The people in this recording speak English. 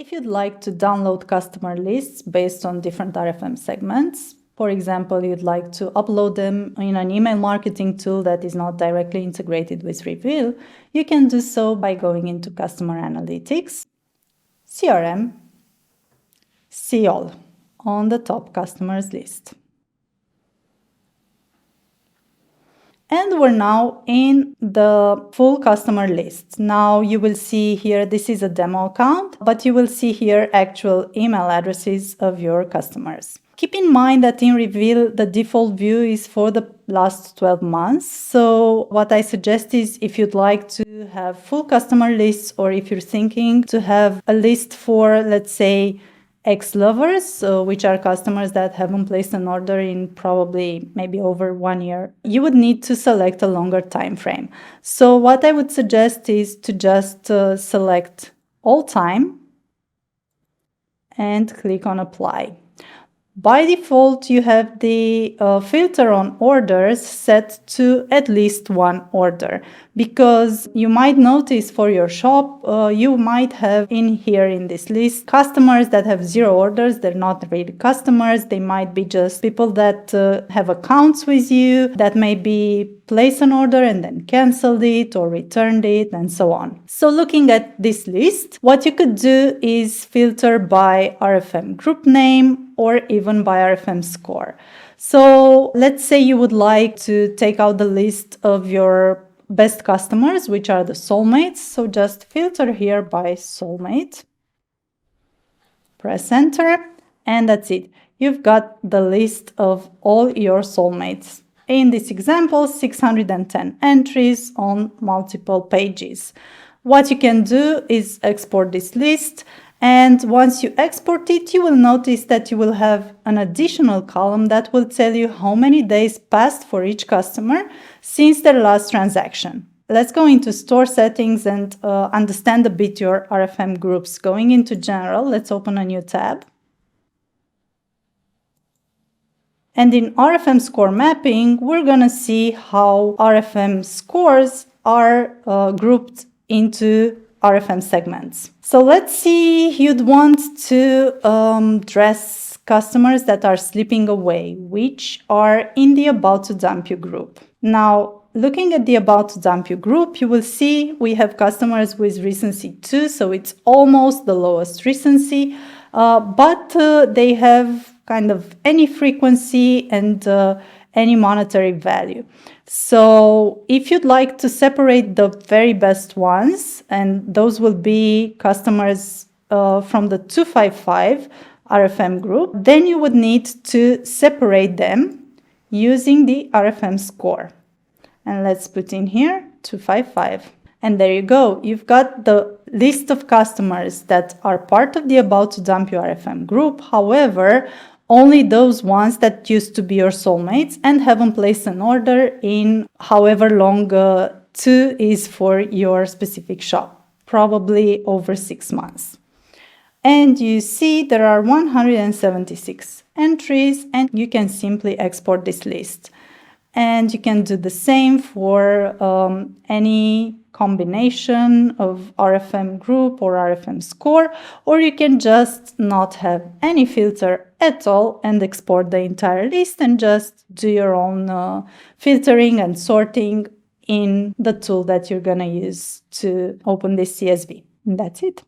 If you'd like to download customer lists based on different RFM segments, for example, you'd like to upload them in an email marketing tool that is not directly integrated with Reveal, you can do so by going into Customer Analytics, CRM, See All on the top customers list. And we're now in the full customer list. Now you will see here, this is a demo account, but you will see here actual email addresses of your customers. Keep in mind that in Reveal, the default view is for the last 12 months. So what I suggest is if you'd like to have full customer lists, or if you're thinking to have a list for, let's say, ex-lovers, which are customers that haven't placed an order in probably maybe over 1 year, you would need to select a longer time frame. So what I would suggest is to just select all time and click on apply. By default, you have the filter on orders set to at least one order, because you might notice for your shop, you might have in here in this list customers that have 0 orders. They're not really customers. They might be just people that have accounts with you, that maybe place an order and then canceled it or returned it and so on. So looking at this list, what you could do is filter by RFM group name or even by RFM score. So let's say you would like to take out the list of your best customers, which are the soulmates. So just filter here by soulmate, press enter, and that's it. You've got the list of all your soulmates. In this example, 610 entries on multiple pages. What you can do is export this list, and once you export it, you will notice that you will have an additional column that will tell you how many days passed for each customer since their last transaction. Let's go into store settings and understand a bit your RFM groups. Going into general, let's open a new tab. And in RFM score mapping, we're going to see how RFM scores are grouped into RFM segments. So let's see, you'd want to address customers that are slipping away, which are in the About to Dump You group. Now, looking at the About to Dump You group, you will see we have customers with recency 2, so it's almost the lowest recency, but they have kind of any frequency and any monetary value. So if you'd like to separate the very best ones, and those will be customers from the 255 RFM group, then you would need to separate them using the RFM score. And let's put in here 255. And there you go. You've got the list of customers that are part of the About to Dump You RFM group. However, only those ones that used to be your soulmates and haven't placed an order in however long 2 is for your specific shop, probably over 6 months. And you see there are 176 entries, and you can simply export this list. And you can do the same for any combination of RFM group or RFM score, or you can just not have any filter at all and export the entire list and just do your own filtering and sorting in the tool that you're going to use to open this CSV. And that's it.